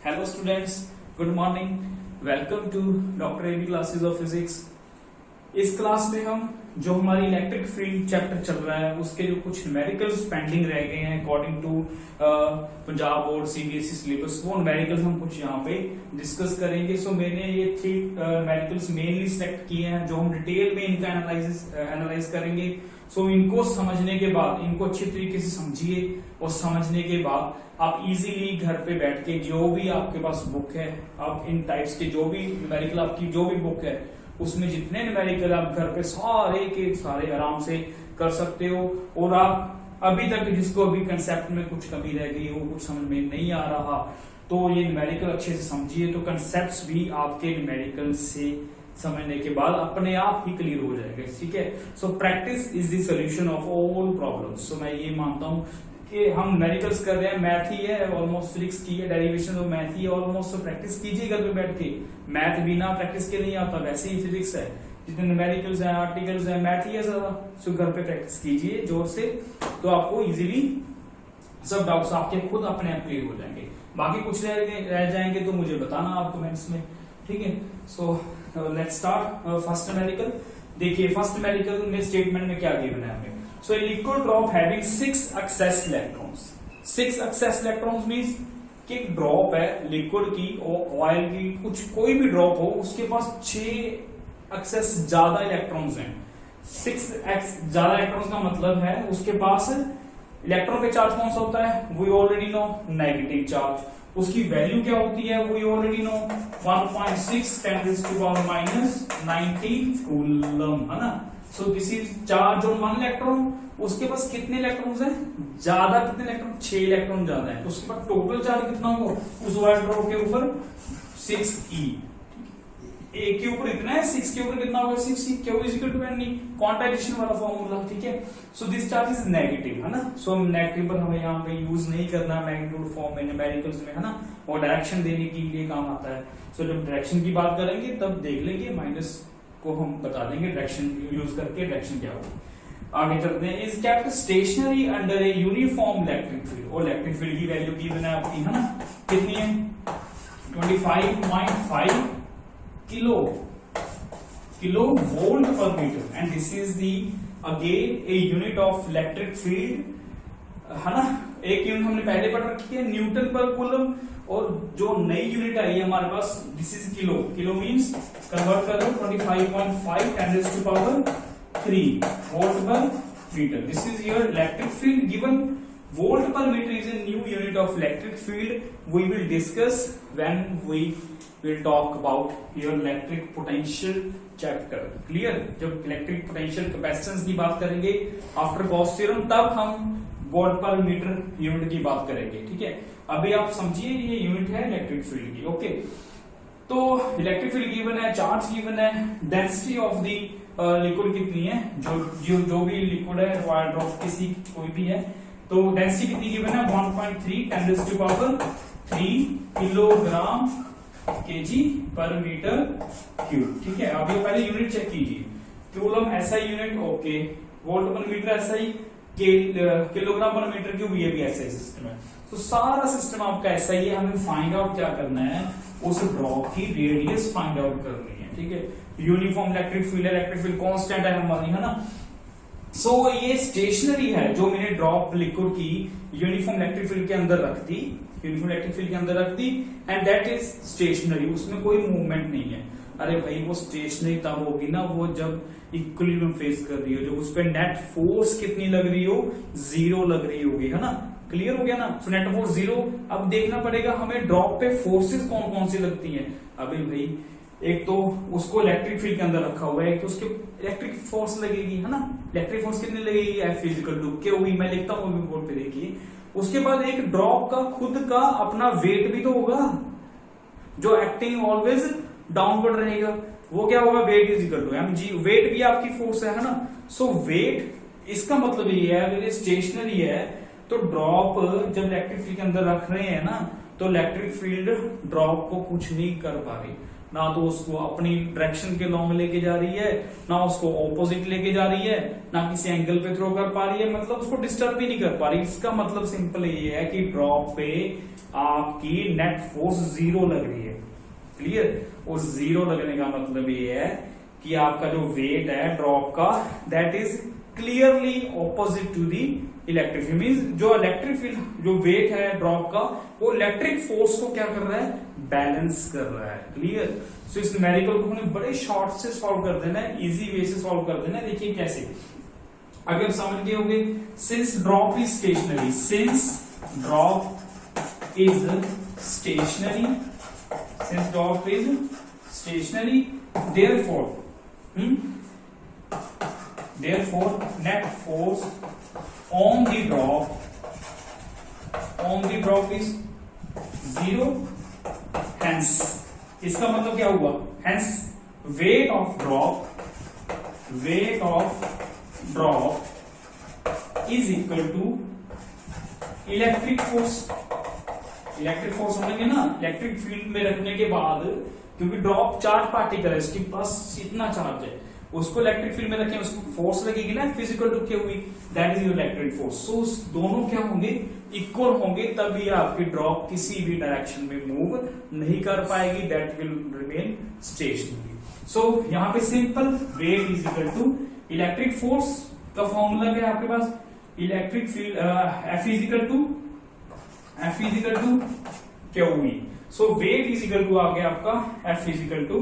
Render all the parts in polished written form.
Hello students, good morning. Welcome to doctor AB classes of physics. इस class में हम जो हमारी इलेक्ट्रिक फील्ड चैप्टर चल रहा है उसके जो कुछ न्यूमेरिकल्स पेंडिंग रह गए हैं according to Punjab board CBSE syllabus, वो न्यूमेरिकल्स हम कुछ यहाँ पे डिस्कस करेंगे। सो मैंने ये 3 न्यूमेरिकल्स मेनली सिलेक्ट किए हैं जो हम डिटेल में इनका एनालाइज करेंगे। सो इनको समझने के बाद, इनको अच्छी तरीके से समझिए और समझने के बाद आप इजीली घर पे बैठ के जो भी आपके पास बुक है, आप इन टाइप्स के जो भी न्यूमेरिकल आपकी जो भी बुक है उसमें जितने न्यूमेरिकल आप घर पे सारे के सारे आराम से कर सकते हो। और आप अभी तक जिसको अभी कंसेप्ट में कुछ कमी रह गई हो, कुछ समझ में नहीं आ रहा, तो ये न्यूमेरिकल अच्छे से समझिए तो कंसेप्ट्स भी आपके न्यूमेरिकल से समझने के बाद अपने आप ही क्लियर हो जाएगा। ठीक है, so practice is the solution of all problems. So मैं ये मानता हूं कि हम न्यूमेरिकल्स कर रहे हैं, मैथ ही है ऑलमोस्ट, फिजिक्स की है, डेरिवेशन ऑफ मैथ ही है ऑलमोस्ट। तो प्रैक्टिस कीजिए घर पे बैठ के। मैथ बिना प्रैक्टिस के नहीं आता, वैसे ही फिजिक्स है, जितने न्यूमेरिकल्स हैं, आर्टिकल्स हैं, मैथ ही है सारा। सो घर पे प्रैक्टिस कीजिए जोर से, तो आपको इजीली सब डाउट्स आपके खुद अपने आप क्लियर हो जाएंगे। बाकी कुछ रह जाएंगे तो मुझे बताना आप कमेंट्स में, ठीक है। So let's start first numerical. देखिए फर्स्ट न्यूमेरिकल में स्टेटमेंट में क्या गिवन है हमें। So a liquid drop having 6 excess electrons. 6 excess electrons means कि एक ड्रॉप है लिक्विड की और ऑयल की, कुछ कोई भी ड्रॉप हो, उसके पास 6 एक्सेस ज्यादा इलेक्ट्रॉन्स हैं। 6x ज्यादा इलेक्ट्रॉन्स का मतलब है उसके पास इलेक्ट्रॉन पे चार्ज कौन सा होता है, we already know, negative charge. उसकी वैल्यू क्या होती है, वी ऑलरेडी नो, 1.6 10⁻⁻90 कूलम, है ना। सो this is charge on 1 electron. उसके पास कितने इलेक्ट्रॉन्स हैं, ज्यादा कितने इलेक्ट्रॉन, 6 इलेक्ट्रॉन ज्यादा है, तो उसके पास टोटल चार्ज कितना होगा उस वायर ड्रॉप के ऊपर, 6e। ए के ऊपर इतना है, 6 के ऊपर कितना होगा, 6e। Q is equal to n, quantization वाला फॉर्मूला, ठीक है। So this charge is negative, है ना। सो नेगेटिव पर हमें यहाँ पे यूज नहीं करना मैग्नीट्यूड फॉर्म में न्यूमेरिकल्स में, है ना, और डायरेक्शन देने के लिए काम आता है। सो जब डायरेक्शन की बात करेंगे तब देख लेंगे, माइनस को हम बता देंगे डायरेक्शन यूज करके डायरेक्शन क्या होगा। आगे चलते हैं। Is kept stationary under a uniform electric field. और इलेक्ट्रिक फील्ड की वैल्यू की बना आपकी, है ना, कितनी है, 25.5 kilo volt per metre, and this is the again a unit of electric field, है ना। एक यूनिट हमने पहले पढ़ रखी है न्यूटन पर कूलम, और जो नई यूनिट आई है हमारे पास, this is kilo. Kilo means convert कर दो 25.5 10⁻³ volt per metre. This is your electric field given. Volt per metre is a new unit of electric field. We will discuss when we will talk about your electric potential chapter. Clear? जब electric potential capacitance की बात करेंगे after Gauss theorem, तब हम volt per metre unit की बात करेंगे, ठीक है। अभी आप समझिए ये यूनिट है इलेक्ट्रिक फील्ड की, ओके। तो इलेक्ट्रिक फील्ड गिवन है, चार्ज गिवन है, डेंसिटी ऑफ दी लिक्विड कितनी है, जो भी लिक्विड है, वायर ड्रॉप किसी कोई भी है, तो डेंसिटी कितनी गिवन है, 1.3 10⁻³ किलोग्राम केजी पर मीटर क्यूब, ठीक है। अब ये पहले यूनिट चेक कीजिए, coulomb SI unit, okay, volt per metre SI, kilogram पर मीटर क्यूब, ये भी ऐसा ही सिस्टम है। तो सारा सिस्टम आपका ऐसा ही है। हमें फाइंड आउट क्या करना है, उस ड्रॉप की रेडियस फाइंड आउट करनी है, ठीक है। यूनिफॉर्म इलेक्ट्रिक फील्ड कांस्टेंट है हमारी, है ना। सो ये स्टेशनरी है, जो मैंने ड्रॉप लिक्विड की यूनिफॉर्म इलेक्ट्रिक फील्ड के अंदर रख दी, एंड दैट इज स्टेशनरी, उसमें कोई मूवमेंट नहीं है। अरे भाई वो स्टेशनरी तब होगी ना, वो जब इक्विलिब्रियम फेस कर रही हो, जब उस पर नेट फोर्स कितनी लग रही हो, 0 लग रही होगी, है ना। क्लियर हो गया ना। So net force 0। अब देखना पड़ेगा हमें ड्रॉप पे फोर्सेस कौन कौन सी लगती हैं। अभी भाई एक तो उसको इलेक्ट्रिक फील्ड के अंदर रखा हुआ है, एक तो उसके इलेक्ट्रिक फोर्स लगेगी, है ना। इलेक्ट्रिक फोर्स कितनी लगेगी, F = Q, मैं लिखता हूँ बोर्ड पे, देखिए। उसके बाद एक ड्रॉप का खुद का अपना वेट भी तो होगा, जो एक्टिंग ऑलवेज डाउनवर्ड रहेगा, वो क्या होगा, वेट = mg। वेट भी आपकी फोर्स है ना। सो वेट, इसका मतलब ये है अगर ये स्टेशनरी है तो ड्रॉप जब इलेक्ट्रिक फील्ड के अंदर रख रहे हैं ना, तो इलेक्ट्रिक फील्ड ड्रॉप को कुछ नहीं कर पा रही। ना तो उसको अपनी डायरेक्शन के लॉन्ग लेके जा रही है, ना उसको ऑपोजिट लेके जा रही है, ना किसी एंगल पे थ्रो कर पा रही है, मतलब उसको डिस्टर्ब भी नहीं कर पा रही। इसका मतलब सिंपल ये है कि ड्रॉप पे आपकी नेट फोर्स 0 लग रही है। क्लियर? और 0 लगने का मतलब ये है कि आपका जो वेट है ड्रॉप का, that is clearly opposite to the electric field. Means जो इलेक्ट्रिक फील्ड जो वेट है ड्रॉप का, वो इलेक्ट्रिक फोर्स को क्या कर रहा है? बैलेंस कर रहा है। क्लियर? सो इस न्यूमेरिकल को हमें बड़े शॉर्ट से सॉल्व कर देना है, इजी वे से सॉल्व कर देना है। देखिए कैसे, अगर समझ गए होंगे, since drop is stationary, since drop is stationary, since drop is stationary, therefore net force on the drop is 0, hence इसका मतलब क्या हुआ? hence weight of drop is equal to electric force होंगे ना इलेक्ट्रिक फील्ड में रखने के बाद, क्योंकि ड्रॉप चार्ज पार्टिकल है, इसके पास इतना चार्ज है, उसको इलेक्ट्रिक फील्ड में रखें, उसको फोर्स लगेगी ना फिजिकल टू क्या हुई, दैट इज इलेक्ट्रिक फोर्स। सो दोनों क्या होंगे? इक्वल होंगे, तभी आपकी ड्रॉप किसी भी डायरेक्शन में मूव नहीं कर पाएगी, that will remain stationary. So यहाँ पे simple weight is equal to electric force का फॉर्मूला क्या है आपके पास? Electric field F is equal to QE। So weight is equal to आ गया आपका F is equal to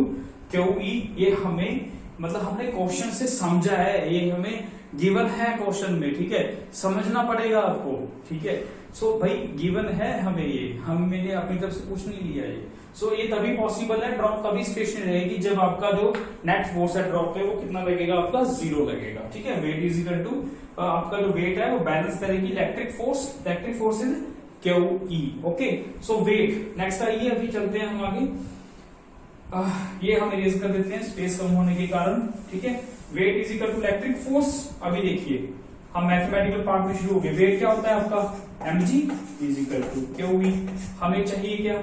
QE। ये हमें मतलब हमने क्वेश्चन से समझा है, ये हमें गिवन है क्वेश्चन में, ठीक है, समझना पड़ेगा आपको, ठीक है। सो भाई गिवन है हमें, ये हमने अपनी तरफ से कुछ नहीं लिया ये। सो ये तभी पॉसिबल है, ड्रॉप तभी स्टेशनरी रहेगी जब आपका जो नेट फोर्स है ड्रॉप पे वो कितना लगेगा? आपका 0 लगेगा, ठीक है। वेट इज इक्वल टू आपका जो वेट है वो बैलेंस करेगी electric force is QE। Okay, so weight next आइए, अभी चलते हैं हम आगे। ये हम इरेज कर देते हैं स्पेस कम होने के कारण, ठीक है। Weight is equal to electric force. अभी देखिए हम मैथमेटिकल पार्ट में शुरू हो गए। वेट क्या होता है आपका? mg is equal to QE। हमें चाहिए क्या?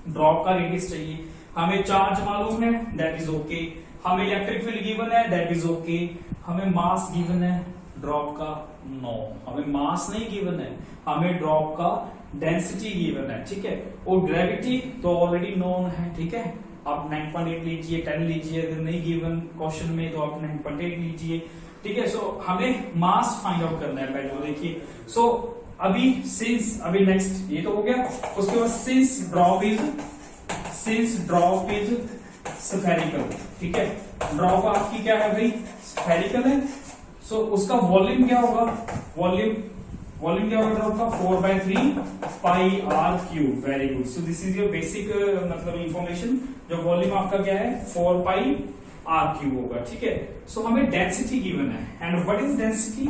ड्रॉप का रेडियस चाहिए, हमें चार्ज मालूम है, दैट इज ओके, हमें इलेक्ट्रिक फील्ड गिवन है, दैट इज ओके, हमें मास गिवन है ड्रॉप का, नो हमें मास नहीं गिवन है, हमें ड्रॉप का डेंसिटी गिवन है, ठीक है। और ग्रेविटी तो ऑलरेडी नोन है, ठीक है। आप 9.8 लीजिए, 10 लीजिए, अगर नहीं गिवन क्वेश्चन में तो आप 9.8 लीजिए, ठीक है। सो हमें मास फाइंड आउट करना है पहले, वो देखिए। सो अभी नेक्स्ट ये तो हो गया, उसके बाद सिंस ड्रॉप इज स्फेरिकल, ठीक है। ड्रॉप आपकी क्या है भाई? स्फेरिकल है। सो उसका वॉल्यूम क्या होगा? वॉल्यूम क्या होगा ड्रॉप का? 4/3 pi R cube. Very good. So this is your basic मतलब इंफॉर्मेशन। जो वॉल्यूम आपका क्या है? 4 पाई आर क्यूब होगा, ठीक है। सो हमें डेंसिटी गिवन है, and what is density?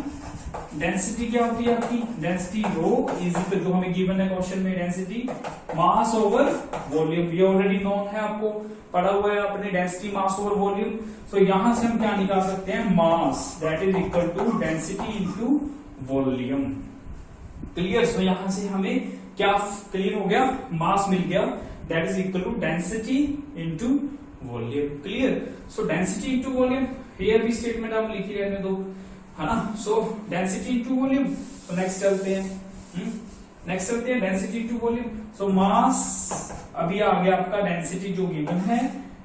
Density क्या होती है आपकी? डेंसिटी रो इज इक्वल, जो हमें गिवन है क्वेश्चन में, डेंसिटी मास ओवर वॉल्यूम। ये ऑलरेडी नोन है, आपको पढ़ा हुआ है आपने, density mass over volume. So यहां से हम क्या निकाल सकते हैं? Mass that is equal to density into volume. Clear? So यहां से हमें क्या क्लियर हो गया? मास मिल गया, that is equal to density into volume. Clear? So density into volume, ये भी स्टेटमेंट आप लिख ही रहने दो, है ना। सो डेंसिटी इंटू वॉल्यूम। तो नेक्स्ट चलते हैं डेंसिटी इंटू वॉल्यूम। सो मास अभी आ गया आपका, डेंसिटी जो गिवन है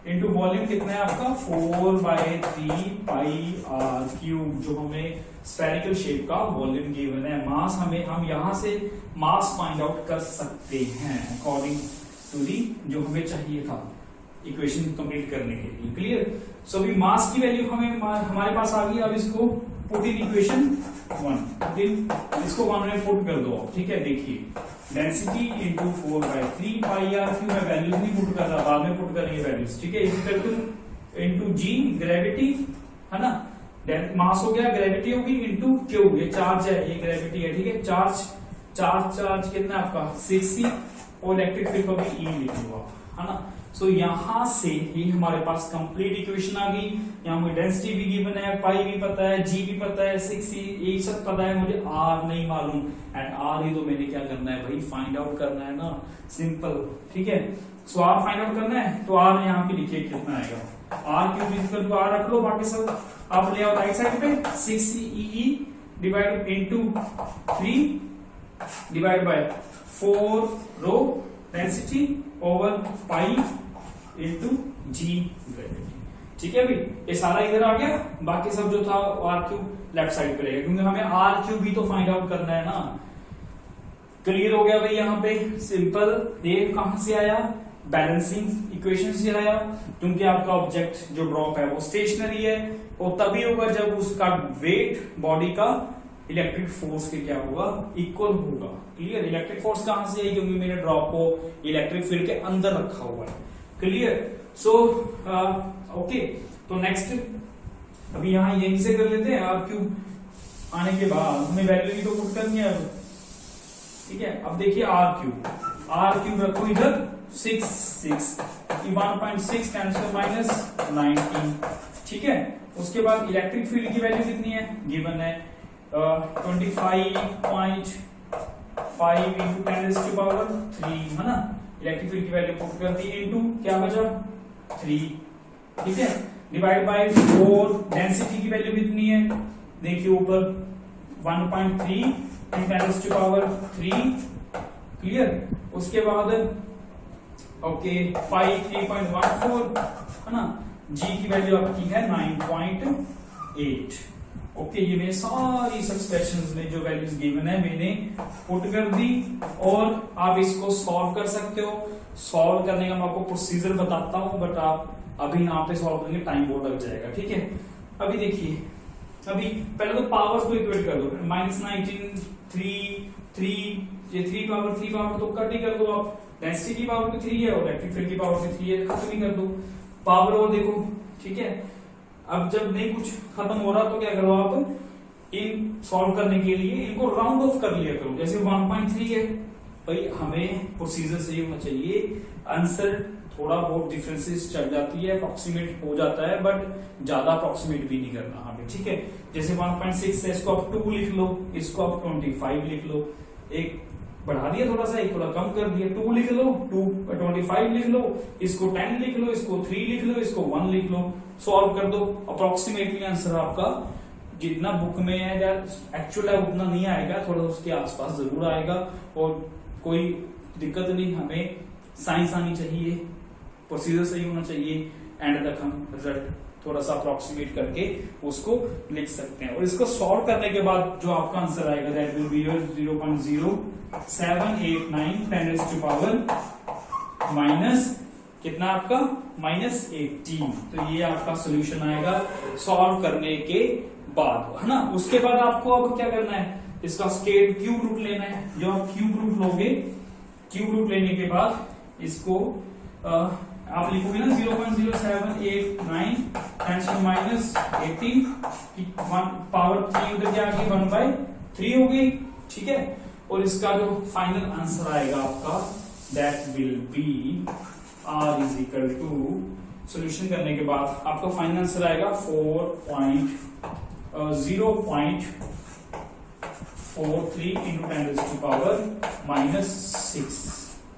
इंटू वॉल्यूम कितना है आपका? 4/3 पाई आर क्यूब, जो हमें स्फेरिकल शेप का वॉल्यूम गिवन है। मास हम यहां से मास फाइंड आउट कर सकते हैं अकॉर्डिंग टू दी जो हमें चाहिए था इक्वेशन कंप्लीट करने के लिए। क्लियर? सो अभी मास की वैल्यू हमारे पास आ गई। अब इसको पुट इन इक्वेशन 1, इसको 1 में पुट कर दो, ठीक है। देखिए density into 4/3 pi R cube, मैं वैल्यूज नहीं पुट कर रहा, बाद में पुट करेंगे वैल्यूज, ठीक है। Equal to into g gravity, है ना, मास हो गया, ग्रेविटी होगी इंटू क्यू, ये चार्ज है, ये ग्रेविटी है, ठीक है। चार्ज कितना है आपका? 6C, और इलेक्ट्रिक फील्ड को भी E लिख लो आप, है ना। सो यहां से ही हमारे पास कंप्लीट इक्वेशन आ गई। यहाँ मुझे डेंसिटी भी गिवन है, पाई भी पता है, जी भी पता है, 6 ये सब पता है, मुझे आर नहीं मालूम। एंड आर ही तो मैंने क्या करना है भाई, फाइंड आउट करना है ना, सिंपल। ठीक है, सो आर फाइंड आउट करना है, तो आर यहाँ पे लिखिए कितना आएगा, R cube equal to R रख लो, बाकी सब आप ले आओ राइट साइड पे। 6e divide into 3 divide by 4 rho density over pi into g gravity. ठीक है भाई, ये सारा इधर आ गया, बाकी सब जो था आर क्यूब लेफ्ट साइड पे रहेगा, क्योंकि हमें आर क्यूब भी तो फाइंड आउट करना है ना। क्लियर हो गया भाई, यहाँ पे सिंपल। ये कहां से आया, बैलेंसिंग इक्वेशन से आया, क्योंकि आपका ऑब्जेक्ट जो ड्रॉप है वो स्टेशनरी है, वो तभी होगा जब उसका वेट बॉडी का इलेक्ट्रिक फोर्स के क्या होगा, इक्वल होगा। क्लियर, इलेक्ट्रिक फोर्स कहां से है, क्योंकि मैंने ड्रॉप को इलेक्ट्रिक फील्ड के अंदर रखा हुआ है। क्लियर, सो ओके, तो नेक्स्ट अभी यहां यहीं से कर लेते हैं। आर क्यूब आने के बाद हमें वैल्यू भी तो पुट करनी है। ठीक है, अब देखिए आर क्यूब रखो इधर 6 1.6 10⁻⁻⁹ 19। ठीक है, उसके बाद इलेक्ट्रिक फील्ड की वैल्यू कितनी है, गिवन है 25.5 इंटू 10⁻³ है ना। इलेक्ट्रिक फील्ड की वैल्यू पुट कर दी, इनटू क्या बचा 3। ठीक है, डिवाइड बाय 4, डेंसिटी की वैल्यू कितनी है, देखिए ऊपर 1.3 इंटू 10⁻³ क्लियर। उसके बाद ओके पाई 3.14 है ना, जी की वैल्यू आपकी है 9.8। ओके, ये मेरे सारी एक्सप्रेशंस में जो वैल्यूज गिवन है मैंने पुट कर दी, और आप इसको सॉल्व कर सकते हो। सॉल्व करने का मैं आपको प्रोसीजर बताता हूं, बट आप अभी यहाँ पे सॉल्व करेंगे टाइम बहुत लग जाएगा। ठीक है, अभी देखिए, अभी पहले तो पावर्स को इक्वेट कर दो, -19 3 ये 3 पावर तो कट ही कर दो आप। डेंसिटी की पावर 3 है और इलेक्ट्रिक फील्ड की पावर 3 है, खत्म ही कर दो पावर। और देखो, ठीक है, अब जब नहीं कुछ खत्म हो रहा तो क्या करो आप, इन सॉल्व करने के लिए इनको राउंड ऑफ कर लिया करो। जैसे 1.3 है भाई, हमें प्रोसीजर से होना चाहिए, आंसर थोड़ा बहुत डिफरेंसेस चल जाती है, अप्रोक्सीमेट हो जाता है, बट ज्यादा अप्रोक्सीमेट भी नहीं करना हमें। ठीक है, जैसे 1.6 है, इसको आप 2 लिख लो, इसको आप 25 लिख लो, एक बढ़ा दिया थोड़ा सा, एक थोड़ा कम कर दिया, 2 लिख लो, 25 लिख लो, इसको 10 लिख लो, इसको 3 लिख लो, इसको 1 लिख लो, सॉल्व कर दो। अप्रोक्सीमेटली आंसर आपका जितना बुक में है या एक्चुअल है उतना नहीं आएगा, थोड़ा उसके आसपास जरूर आएगा, और कोई दिक्कत नहीं, हमें साइंस आनी चाहिए, प्रोसीजर सही होना चाहिए, एंड तक हम रिजल्ट थोड़ा सा अप्रोक्सीमेट करके उसको लिख सकते हैं। और इसको सॉल्व करने के बाद जो आपका आंसर आएगा दैट विल बी 0.0789 10⁻⁻, कितना आपका -18। तो ये आपका सोल्यूशन आएगा सॉल्व करने के बाद, है ना। उसके बाद आपको अब क्या करना है, इसका स्केल क्यूब रूट लेना है। जो आप क्यूब रूट लोगे, क्यूब रूट लेने के बाद इसको आप लिखोगे ना 0.0789 10⁻⁻18 पावर 3 उधर क्या आ गई 1/3 हो गई। ठीक है, और इसका जो फाइनल आंसर आएगा आपका that will be R is equal to, solution करने के बाद आपका फाइनल आंसर आएगा 0.43 इंटू 10⁻⁻6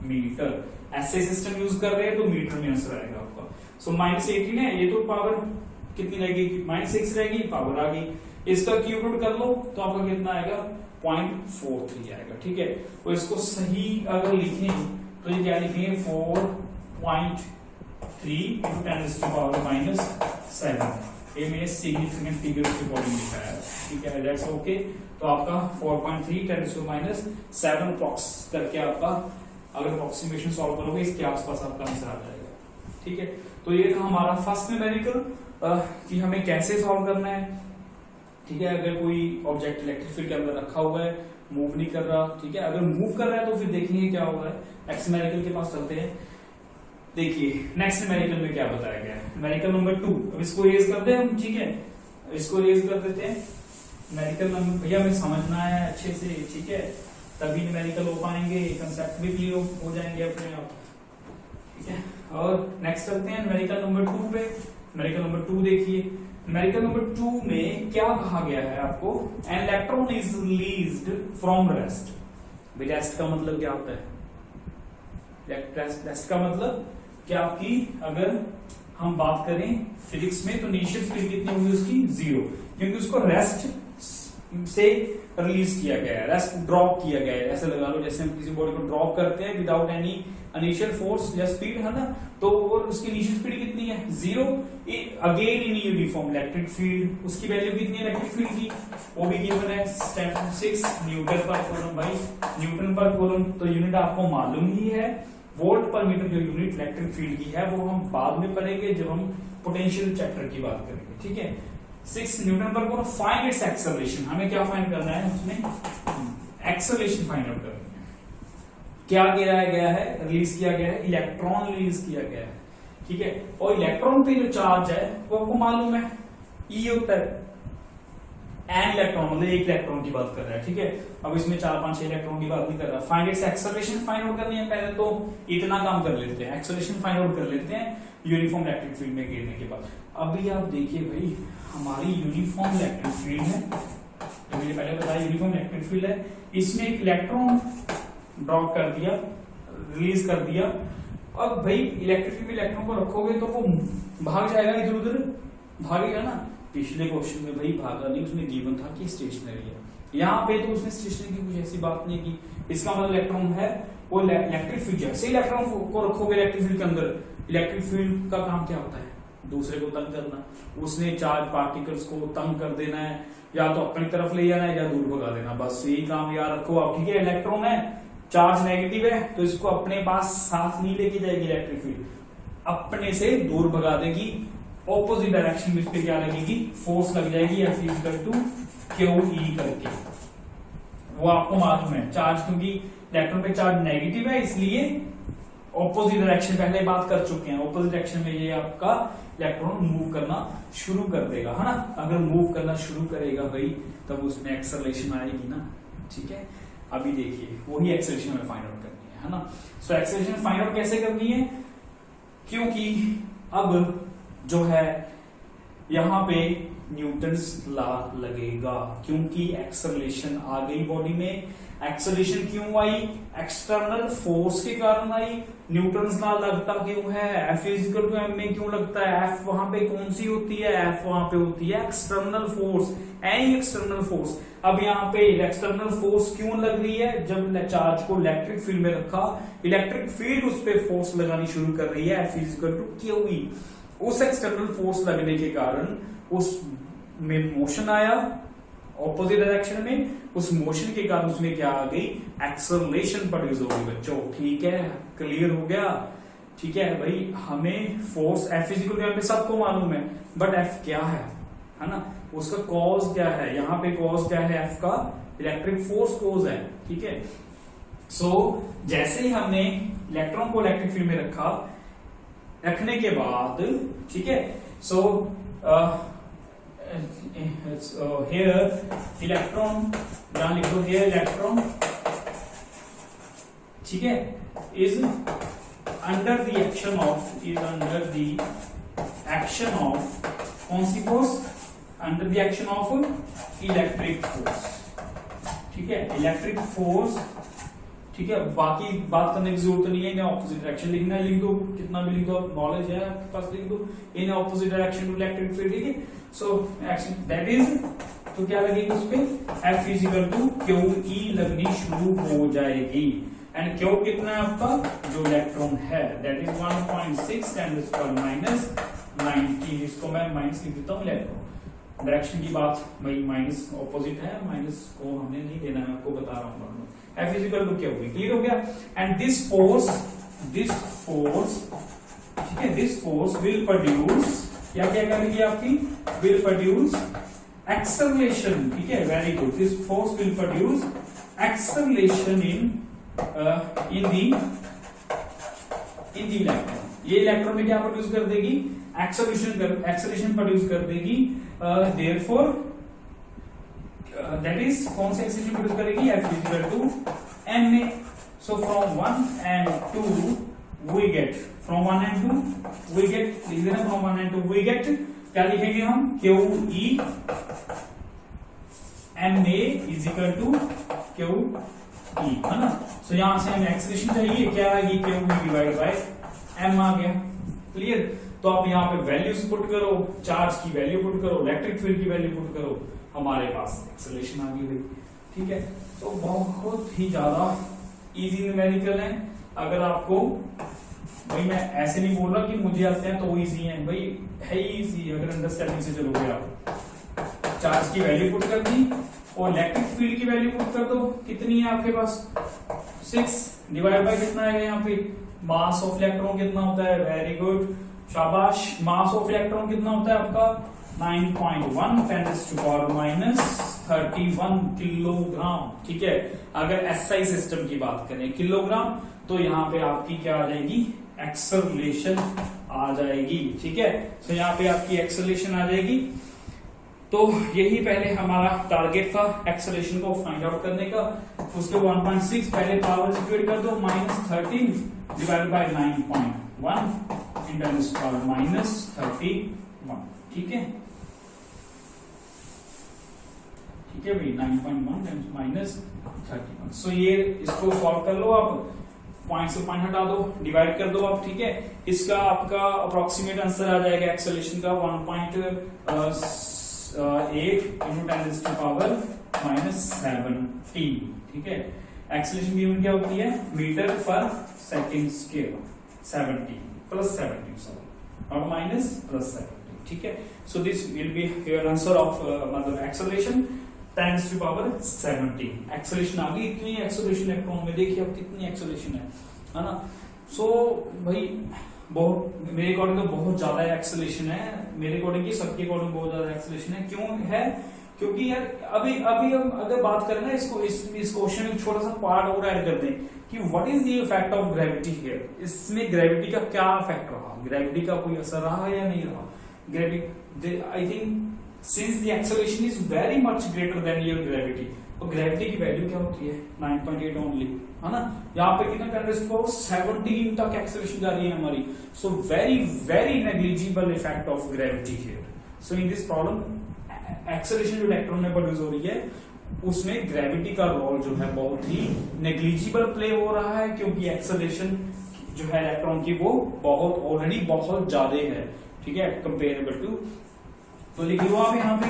मीटर। ऐसे सिस्टम यूज कर रहे हैं तो मीटर में आंसर आएगा आपका। सो -18 है, ये तो पावर कितनी रहेगी, -6 रहेगी, पावर आ गई। इसका क्यूब रूट कर लो तो आपका कितना आएगा 0.43 आएगा। ठीक है, तो इसको सही अगर लिखें तो ये क्या लिखेंगे 4.3 इंटू 10⁻⁻7। ये मैंने सिग्निफिकेंट फिगर्स के अकॉर्डिंग लिखा है। ठीक है, दैट्स ओके। तो आपका 4.3 10⁻⁻7 अप्रॉक्स करके आपका अगर अप्रोक्सीमेशन सॉल्व करोगे इसके आसपास आपका आंसर आ जाएगा। ठीक है, तो ये था हमारा फर्स्ट न्यूमेरिकल कि हमें कैसे सॉल्व करना है। ठीक है, अगर कोई ऑब्जेक्ट इलेक्ट्रिक फील्ड के अंदर रखा हुआ है, मूव नहीं कर रहा, ठीक है, अगर मूव कर रहा है तो फिर देखेंगे क्या होगा। नेक्स्ट न्यूमेरिकल के पास चलते हैं। देखिए नेक्स्ट न्यूमेरिकल में क्या बताया गया है, न्यूमेरिकल नंबर 2। अब इसको रेज करते हैं हम। ठीक है, इसको रेज कर देते हैं। न्यूमेरिकल नंबर भैया हमें समझना है अच्छे से, ठीक है, तभी न्यूमेरिकल हो पाएंगे, कंसेप्ट भी क्लियर हो जाएंगे अपने आप। ठीक है। और नेक्स्ट चलते हैं न्यूमेरिकल नंबर 2 पे। न्यूमेरिकल नंबर 2 देखिए, न्यूमेरिकल नंबर 2 में क्या कहा गया है आपको, an electron is released from rest. Rest का मतलब क्या होता है, रेस्ट का मतलब कि आपकी अगर हम बात करें फिजिक्स में तो इनिशियल स्पीड कितनी होगी उसकी, 0, क्योंकि उसको रेस्ट से रिलीज किया गया है, रेस्ट ड्रॉप किया गया है। ऐसे लगा लो जैसे हम किसी बॉडी को ड्रॉप करते हैं विदाउट एनी इनिशियल फोर्स या स्पीड, है ना, तो उसकी इनिशियल स्पीड कितनी है, 0। Again in uniform electric field, उसकी वैल्यू कितनी है इलेक्ट्रिक फील्ड की, वो भी गिवन है 6 न्यूटन पर कूलम। भाई न्यूटन पर कूलम तो यूनिट आपको मालूम ही है, वोल्ट पर मीटर जो यूनिट इलेक्ट्रिक फील्ड की है वो हम बाद में पढ़ेंगे जब हम पोटेंशियल चैप्टर की बात करेंगे, ठीक है। 6 न्यूटन पर कूलम, फाइंड इट्स एक्सेलरेशन, हमें क्या फाइंड करना है उसमें, एक्सेलरेशन फाइंड आउट करना है। क्या किया गया है, रिलीज किया गया है, इलेक्ट्रॉन रिलीज किया गया है, ठीक है। और इलेक्ट्रॉन पे जो चार्ज है वो आपको मालूम है ई होता है, एन इलेक्ट्रॉन मतलब एक इलेक्ट्रॉन की बात कर रहा है, ठीक है। अब इसमें 4 5 6 इलेक्ट्रॉन की बात नहीं कर रहा। Find its acceleration find out करनी है, पहले तो इतना काम कर लेते हैं, एक्सेलरेशन फाइंड आउट कर लेते हैं यूनिफॉर्म इलेक्ट्रिक फील्ड में गिरने के बाद। अभी आप देखिए भाई हमारी यूनिफॉर्म इलेक्ट्रिक फील्ड है, तो मैंने पहले बताया यूनिफॉर्म इलेक्ट्रिक फील्ड है, इसमें एक इलेक्ट्रॉन ड्रॉप कर दिया, रिलीज कर दिया। अब भाई इलेक्ट्रिक फील्ड में इलेक्ट्रॉन को रखोगे तो वो भाग जाएगा, इधर उधर भागेगा ना। पिछले क्वेश्चन में भाई भागा नहीं, उसमें गिवन था कि स्टेशनरी है, यहाँ पे तो उसने स्टेशनरी की कुछ ऐसी बात नहीं की। इसका मतलब इलेक्ट्रॉन है वो इलेक्ट्रिक फील्ड, जैसे इलेक्ट्रॉन को रखोगे इलेक्ट्रिक फील्ड के अंदर, इलेक्ट्रिक फील्ड का काम क्या होता है, दूसरे को तंग करना। उसने चार्ज पार्टिकल्स को तंग कर देना है, या तो अपनी तरफ ले जाना है या दूर भगा देना, बस यही काम याद रखो आप, ठीक है। इलेक्ट्रॉन है, चार्ज नेगेटिव है तो इसको अपने पास साथ नहीं लेके जाएगी इलेक्ट्रिक फील्ड, अपने से दूर भगा देगी, ऑपोजिट डायरेक्शन में इस पे क्या लगेगी, फोर्स लग जाएगी, F इक्वल टू QE करके। वो आपको मालूम है चार्ज, क्योंकि इलेक्ट्रॉन पे चार्ज नेगेटिव है इसलिए ऑपोजिट डायरेक्शन, पहले बात कर चुके हैं, ऑपोजिट डायरेक्शन में ये आपका इलेक्ट्रॉन मूव करना शुरू कर देगा, है ना। अगर मूव करना शुरू करेगा भाई तब उसमें एक्सेलरेशन आएगी ना, ठीक है। अभी देखिए वही एक्सेलरेशन हमें फाइंड आउट करनी है ना। सो एक्सेलरेशन फाइंड आउट कैसे करनी है, क्योंकि अब जो है यहां पे न्यूटन्स लॉ लगेगा, क्योंकि एक्सेलरेशन आ गई बॉडी में। एक्सेलरेशन क्यों आई, एक्सटर्नल फोर्स के कारण आई। न्यूटन्स लॉ लगता क्यों है, F इक्वल टू m में क्यों लगता है, F वहां पे कौन सी होती है, F वहां पे होती है external force, any external force. अब यहाँ पे एक्सटर्नल फोर्स क्यों लग रही है, जब चार्ज को इलेक्ट्रिक फील्ड में रखा, इलेक्ट्रिक फील्ड उस पर फोर्स लगानी शुरू कर रही है, F इक्वल टू QE। उस एक्सटर्नल फोर्स लगने के कारण उस में मोशन आया ऑपोजिट डायरेक्शन में, उस मोशन के कारण उसमें क्या आ गई, एक्सेलरेशन प्रोड्यूस हो गई बच्चों, ठीक है। क्लियर हो गया, ठीक है भाई। हमें फोर्स F इक्वल टू सबको मालूम है, बट F क्या है ना, उसका कॉज क्या है, यहाँ पे कॉज क्या है, F का इलेक्ट्रिक फोर्स कॉज है, ठीक है। सो जैसे ही हमने इलेक्ट्रॉन को इलेक्ट्रिक फील्ड में रखने के बाद, ठीक है, सो हियर इलेक्ट्रॉन, यहां लिख दो हियर इलेक्ट्रॉन, ठीक है, is under the action of, is under the action of कौन सी force, under the action of electric force, ठीक है, इलेक्ट्रिक फोर्स, ठीक है। बाकी बात करने की जरूरत नहीं है, इन्हें ऑपोजिट डायरेक्शन लिखना है, लिख दो, कितना भी लिख दो, नॉलेज है आपके पास, लिख दो in opposite direction to electric field, ठीक है। सो एक्शन दैट इज, तो क्या लगेगी उस पे, F इक्वल टू QE लगनी शुरू हो जाएगी। एंड Q कितना है आपका, जो इलेक्ट्रॉन है, दैट इज 1.6 × -90, इसको मैं माइनस लिख देता हूँ इलेक्ट्रॉन। डायरेक्शन की बात भाई माइनस ऑपोजिट है, माइनस को हमने नहीं देना है, आपको बता रहा हूँ। F इक्वल टू क्या होगी, क्लियर हो गया। एंड दिस फोर्स, ठीक है, दिस फोर्स विल प्रोड्यूस, क्या क्या करेगी आपकी, विल प्रोड्यूस एक्सेलरेशन, ठीक है, very good. This force will produce acceleration in the electron. ये इलेक्ट्रॉन में क्या प्रोड्यूस कर देगी, एक्सेलरेशन प्रोड्यूस कर देगी। देयरफॉर दैट इज कौन सा एक्सेलरेशन प्रोड्यूस करेगी, F इक्वल टू m में। So from 1 and 2 we get from 1 and 2 we get, लिख देना फ्रॉम 1 and 2 वी गेट, क्या लिखेंगे हम, Q E M A is equal to Q E, है ना। सो यहां से हमें एक्सप्रेशन चाहिए, क्या आएगी, Q E divide by M आ गया, क्लियर। तो आप यहाँ पे वैल्यूज पुट करो, चार्ज की वैल्यू पुट करो, इलेक्ट्रिक फील्ड की वैल्यू पुट करो, हमारे पास एक्सेलरेशन आ गई भाई, ठीक है। तो बहुत ही ज्यादा इजी न्यूमेरिकल है। अगर आपको, भाई मैं ऐसे नहीं बोल रहा कि मुझे आते हैं तो वो इजी है, भाई है इजी अगर अंडरस्टैंडिंग से चलोगे आप। चार्ज की वैल्यू पुट कर दी और इलेक्ट्रिक फील्ड की वैल्यू पुट कर दो, कितनी है आपके पास 6 डिवाइड बाय कितना है यहाँ पे, मास ऑफ इलेक्ट्रॉन कितना होता है, वेरी गुड, शाबाश। मास ऑफ इलेक्ट्रॉन कितना होता है आपका 9.1 10⁻31 किलोग्राम, ठीक है। अगर एसआई सिस्टम की बात करें किलोग्राम, तो यहाँ पे आपकी क्या आ जाएगी, एक्सेलरेशन आ जाएगी, ठीक है। तो यहाँ पे आपकी एक्सेलरेशन आ जाएगी। तो यही पहले हमारा टारगेट था एक्सेलरेशन को फाइंड आउट करने का। उसके 1.6 पहले पावर सिक्वेट कर दो, -13 डिवाइड बाय 9.1 × 10⁻31, ठीक है, ठीक है भाई, 9.1 -31। सो ये इसको सॉल्व कर लो आप, पॉइंट से पॉइंट हटा दो, डिवाइड कर दो आप, ठीक है। इसका आपका अप्रोक्सीमेट आंसर आ जाएगा एक्सेलरेशन का 1.8 × 10⁻17, ठीक है। एक्सेलरेशन की यूनिट क्या होती है, मीटर पर सेकंड स्क्वायर, 70 + 70 सॉरी, और -+70, ठीक है। So this will be your answer of मतलब एक्सेलरेशन 10⁻17। एक्सेलरेशन आ गई, इतनी एक्सेलरेशन इलेक्ट्रॉन में, देखिए अब कितनी एक्सेलरेशन है ना। सो भाई बहुत, मेरे अकॉर्डिंग तो बहुत ज्यादा एक्सेलरेशन है, मेरे अकॉर्डिंग की सबके अकॉर्डिंग बहुत ज्यादा एक्सेलरेशन है। क्यों है, क्योंकि यार अभी हम अगर बात करें ना इसको, इस क्वेश्चन में छोटा सा पार्ट और ऐड कर दें कि what is the effect of gravity here, इसमें ग्रेविटी का क्या इफेक्ट रहा, ग्रेविटी का कोई असर रहा या नहीं रहा। Gravity, I think since the acceleration is very much greater than your gravity, तो ग्रेविटी की वैल्यू क्या होती है 9.8 ओनली, है ना। यहाँ पे कितना 10⁻17 तक एक्सेलरेशन जा रही है हमारी। So very very negligible effect of gravity here. So in this problem acceleration जो इलेक्ट्रॉन में प्रोड्यूस हो रही है उसमें ग्रेविटी का रोल जो है बहुत ही नेग्लिजिबल प्ले हो रहा है, क्योंकि एक्सेलरेशन जो है इलेक्ट्रॉन की वो बहुत ऑलरेडी बहुत ज्यादा है, ठीक है, कंपेरेबल टू। तो लिख लो आप यहाँ पे,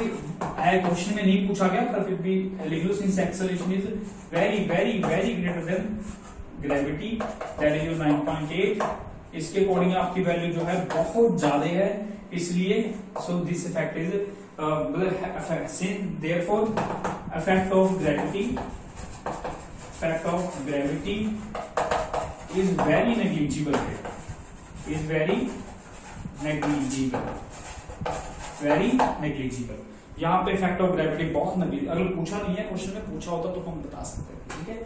क्वेश्चन में नहीं पूछा गया पर फिर भी लिख लो, since acceleration is very very very greater than gravity that is 9.8, इसके अकॉर्डिंग आपकी वैल्यू जो है बहुत ज्यादा है, इसलिए so this effect is therefore effect of gravity is very negligible here, is very negligible, very negligible। यहाँ पे इफेक्ट ऑफ ग्रेविटी बहुत नेग्लिजिबल, अगर पूछा नहीं है क्वेश्चन में, पूछा होता तो हम बता सकते हैं, ठीक है।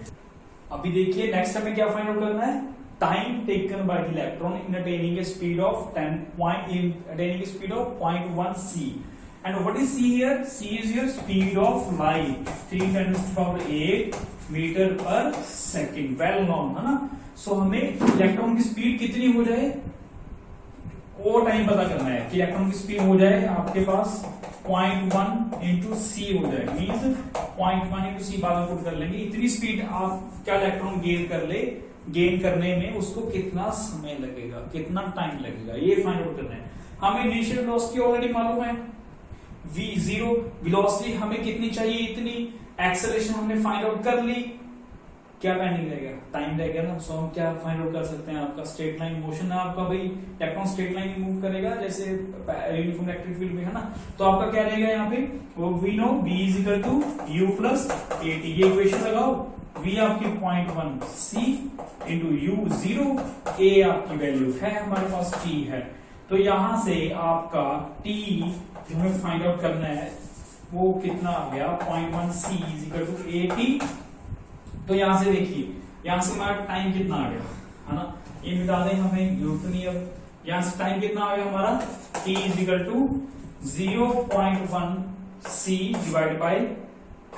अभी देखिए नेक्स्ट हमें क्या फाइंड आउट करना है, time taken by the electron in attaining A speed of 0.1 c। And what is c here? C is your speed of light, 3×8 metre पर सेकेंड, वेल नोन, है ना। सो हमें इलेक्ट्रॉन की स्पीड कितनी हो जाए वो टाइम पता करना है कि इलेक्ट्रॉन की स्पीड हो जाए आपके पास 0.1 × c हो जाए, मीन्स 0.1 × c बाद में पुट कर लेंगे। इतनी स्पीड आप क्या इलेक्ट्रॉन गेन करने में उसको कितना समय लगेगा, कितना टाइम लगेगा, ये फाइंड आउट करना है हमें। इनिशियल वेलोसिटी ऑलरेडी मालूम है v0, वेलोसिटी हमें कितनी चाहिए इतनी, एक्सेलरेशन हमने फाइंड आउट कर ली, क्या पेंडिंग रहेगा, टाइम रहेगा ना। सो हम क्या फाइंड आउट कर सकते हैं, आपका स्ट्रेट लाइन मोशन है आपका, भाई इलेक्ट्रॉन स्ट्रेट लाइन मूव करेगा जैसे यूनिफॉर्म इलेक्ट्रिक फील्ड में, है ना। तो आपका क्या रहेगा यहाँ पे, वो we know v = u + at, ये इक्वेशन लगाओ, v आपकी 0.1 c × u 0, a आपकी वैल्यू है हमारे पास t है। तो यहां से आपका t हमें फाइंड आउट करना है वो कितना आ गया, 0.1 c = 80। तो यहां से देखिए, यहां से हमारा टाइम कितना आ गया, है ना, ये मिटा दें हमें जरूरत नहीं। अब यहां से टाइम कितना आ गया हमारा, t = 0.1 c divide by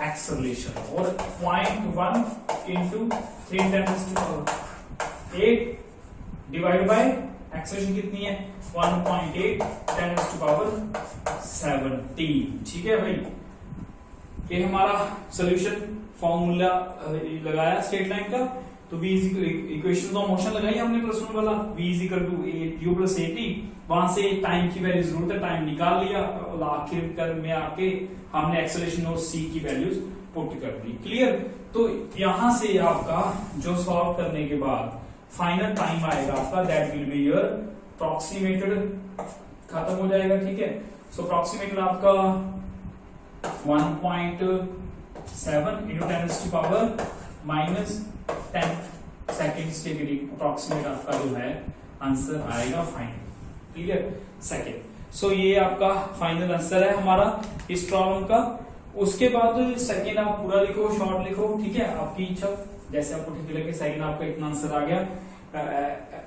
acceleration, और 0.1 × 10⁻8 डिवाइड बाय एक्सेलरेशन कितनी है 1.8 10⁻17। ठीक है भाई, ये हमारा सॉल्यूशन फॉर्मूला लगाया स्ट्रेट लाइन का। तो v इक्वेशन ऑफ मोशन लगाई हमने प्लस 1 वाला, v u + at, वहां से टाइम की वैल्यू जरूरत है, टाइम निकाल लिया, आखिर में आके हमने एक्सेलरेशन और c की वैल्यूज पुट कर दी। क्लियर। तो यहां से आपका जो सॉल्व करने के बाद फाइनल टाइम आएगा आपका, that will be your approximated, खत्म हो जाएगा। ठीक है, सो अप्रॉक्सीमेटेड आपका 1.7 into 10⁻⁻10 सेकेंड्स के करीब अप्रॉक्सीमेट आपका जो है आंसर आएगा फाइनल। क्लियर। सेकेंड, सो ये आपका फाइनल आंसर है हमारा इस प्रॉब्लम का। उसके बाद सेकेंड आप पूरा लिखो, शॉर्ट लिखो, ठीक है, आपकी इच्छा, जैसे आपको ठीक लगे। सेकेंड आपका इतना आंसर आ गया।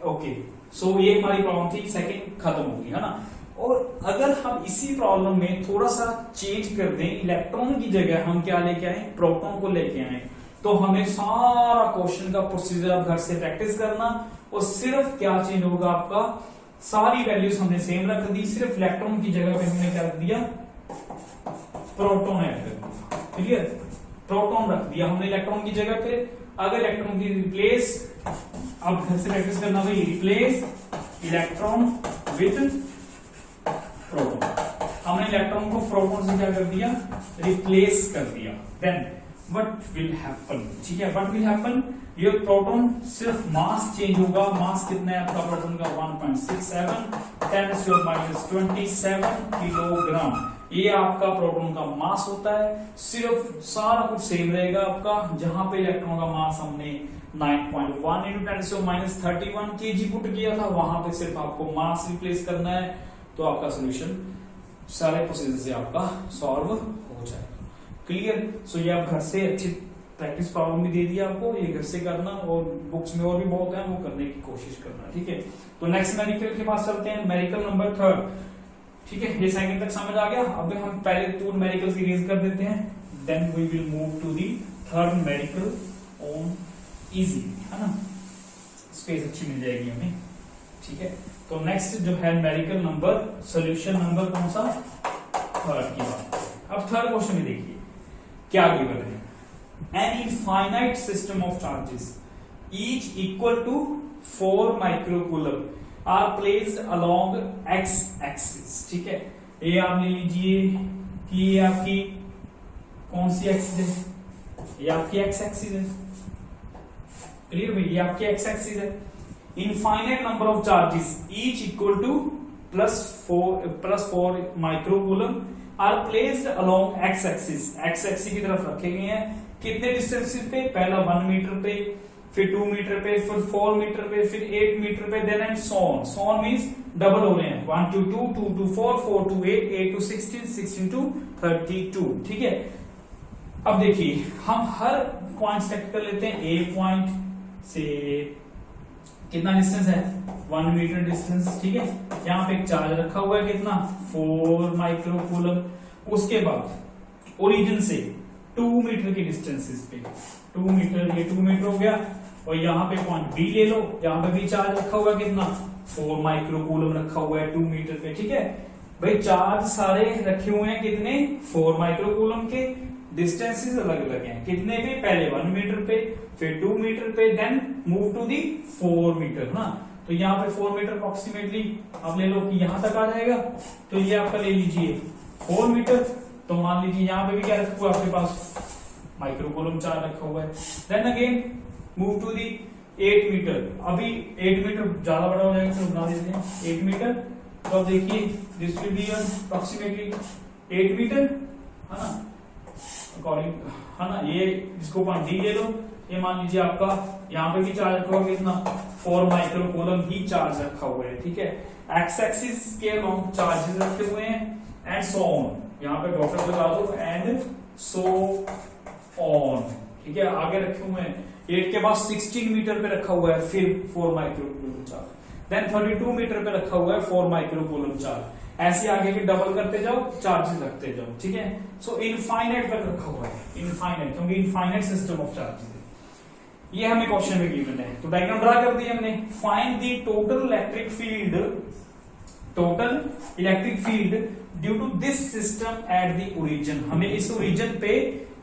ओके, सो ये हमारी प्रॉब्लम थी, सेकेंड खत्म होगी, है ना। और अगर हम इसी प्रॉब्लम में थोड़ा सा चेंज कर दें, इलेक्ट्रॉन की जगह हम क्या लेके आए, प्रोटॉन को लेके आए, तो हमें सारा क्वेश्चन का प्रोसीजर आप घर से प्रैक्टिस करना, और सिर्फ क्या चेंज होगा आपका, सारी वैल्यूज हमने सेम रख दी, सिर्फ इलेक्ट्रॉन की जगह पे हमने क्या रख दिया, प्रोटॉन ऐड कर दिया। क्लियर, प्रोटॉन रख दिया हमने इलेक्ट्रॉन की जगह पे। अगर इलेक्ट्रॉन की रिप्लेस, अब घर से प्रैक्टिस करना भाई, रिप्लेस इलेक्ट्रॉन विथ प्रोटॉन, हमने इलेक्ट्रॉन को प्रोटॉन से क्या कर दिया, रिप्लेस कर दिया। देन व्हाट विल हैपन, ठीक है, व्हाट विल हैपन, ये प्रोटॉन सिर्फ मास चेंज होगा। मास कितना है आपका प्रोटॉन का 1.67 10⁻27 किलोग्राम, ये आपका प्रोटॉन का मास होता है। सिर्फ सारा कुछ सेम रहेगा आपका, जहां पे इलेक्ट्रॉन का मास हमने 9.1 into 10⁻31 kg पुट किया था, वहां पे सिर्फ आपको मास रिप्लेस करना है, तो आपका सोल्यूशन सारे प्रोसीजर से आपका सॉल्व हो जाएगा। क्लियर। सो ये आप घर से अच्छी प्रैक्टिस प्रॉब्लम भी दे दिया आपको, ये घर से करना, और बुक्स में और भी बहुत है, वो करने की कोशिश करना। ठीक है, तो नेक्स्ट मेरिकल के पास चलते हैं, मेरिकल नंबर 3। ठीक है, ये सेकंड तक समझ आ गया। अब हम पहले 2 मेरिकल सीरीज कर देते हैं, then we will move to the third numerical on easy, है ना, स्पेस अच्छी मिल जाएगी हमें। ठीक है, तो नेक्स्ट जो है मेरिकल नंबर, सोल्यूशन नंबर कौन सा, थर्ड की बात। अब थर्ड क्वेश्चन में देखिए क्या गिवन है, an infinite system of charges each equal to 4 microcoulomb are placed along X axis. ठीक है, ये आप ले लीजिए कि ये आपकी कौन सी एक्सिस है, ये आपकी एक्स एक्सिस है। क्लियर भाई, ये आपकी एक्स एक्सिस है। Infinite number of charges each equal to +4 microcoulomb are placed along X axis, X axis की तरफ रखे गए हैं। कितने डिस्टेंस पे, पहला 1 मीटर पे, फिर 2 मीटर पे, फिर 4 मीटर पे, फिर 8 मीटर पे, then and so on. So on means double हो रहे हैं, 1 to 2, 2 to 4, 4 to 8, 8 to 16, 16 to 32। ठीक है, अब देखिए हम हर पॉइंट सेलेक्ट कर लेते हैं। ए पॉइंट से कितना डिस्टेंस है, 1 मीटर डिस्टेंस। ठीक है, यहाँ पे एक चार्ज रखा हुआ है, कितना, 4 माइक्रोकूलम। उसके बाद ओरिजिन से 2 मीटर के डिस्टेंसेस पे, 2 मीटर, ये 2 मीटर हो गया। और यहाँ पे पॉइंट बी ले लो, यहाँ पे भी चार्ज रखा हुआ है, कितना, 4 माइक्रोकूलम रखा हुआ है 2 मीटर पे। ठीक है भाई, चार्ज सारे रखे हुए हैं कितने, 4 माइक्रोकूलम के, डिस्टेंसेस अलग अलग हैं, कितने पे, पहले 1 मीटर पे, फिर 2 मीटर पे, then move to the 4 metre ना। तो यहाँ पे 4 मीटर अप्रोक्सीमेटली आप ले लो कि यहां तक आ जाएगा, तो ये आपका ले लीजिए 4 मीटर। तो मान लीजिए यहाँ पे भी क्या रखा हुआ आपके पास, माइक्रोकूलम चार्ज रखा हुआ है। Then again move to the 8 metre, अभी 8 मीटर ज्यादा बड़ा हो जाएगा, तो बना देते हैं 8 मीटर। तो अब देखिए this will be approximately 8 metre, है ना, अकॉर्डिंग, है ना। ये जिसको पॉइंट डी ले लो, ये मान लीजिए आपका यहाँ पे भी चार्ज रखा हुआ कितना, 4 माइक्रोकूलम ही चार्ज रखा हुआ है। ठीक है, एक्स एक्सिस के अलोंग चार्जेस रखे हुए हैं, एंड सो ऑन, यहाँ पे डॉक्टर लगा दो, एंड सो ऑन। ठीक है, आगे रखे हुए हैं, 8 के बाद 16 मीटर पे रखा हुआ है, फिर 4 माइक्रोकूलम चार्ज, देन 32 मीटर पे रखा हुआ है 4 माइक्रोकूलम चार्ज। ऐसे आगे भी डबल करते जाओ, चार्जेस रखते जाओ। ठीक है, सो इनफाइनाइट तक रखा हुआ है, इनफाइनाइट, क्योंकि इनफाइनाइट सिस्टम ऑफ चार्जेस है। ये हमें क्वेश्चन में गिवन है, तो डायग्राम ड्रा कर दी हमने। Find the total electric field due to this system at the origin. हमें इस ओरिजिन पे